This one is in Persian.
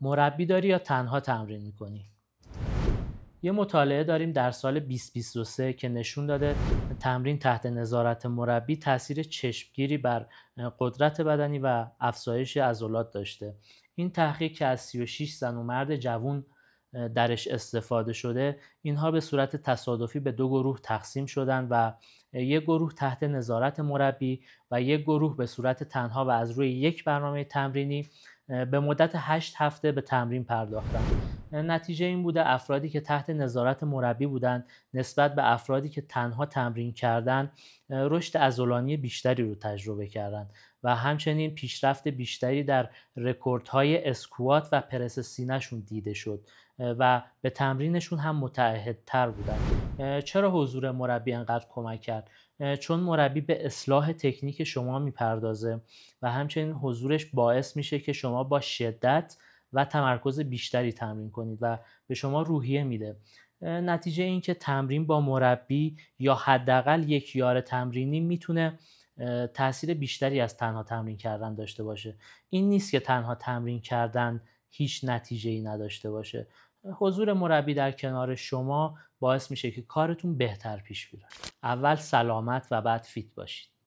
مربی داری یا تنها تمرین میکنی؟ یه مطالعه داریم در سال 2023 که نشون داده تمرین تحت نظارت مربی تاثیر چشمگیری بر قدرت بدنی و افزایش عضلات داشته. این تحقیق که از 36 زن و مرد جوون درش استفاده شده، اینها به صورت تصادفی به دو گروه تقسیم شدن و یک گروه تحت نظارت مربی و یک گروه به صورت تنها و از روی یک برنامه تمرینی به مدت 8 هفته به تمرین پرداختند. نتیجه این بوده افرادی که تحت نظارت مربی بودند نسبت به افرادی که تنها تمرین کردند رشد عضلانی بیشتری رو تجربه کردند و همچنین پیشرفت بیشتری در رکوردهای اسکوات و پرس سینه‌شون دیده شد و به تمرینشون هم متعهدتر بودند. چرا حضور مربی انقدر کمک کرد؟ چون مربی به اصلاح تکنیک شما میپردازه و همچنین حضورش باعث میشه که شما با شدت و تمرکز بیشتری تمرین کنید و به شما روحیه میده. نتیجه این که تمرین با مربی یا حداقل یک یار تمرینی میتونه تاثیر بیشتری از تنها تمرین کردن داشته باشه. این نیست که تنها تمرین کردن هیچ نتیجه‌ای نداشته باشه. حضور مربی در کنار شما باعث میشه که کارتون بهتر پیش بره. اول سلامت و بعد فیت باشید.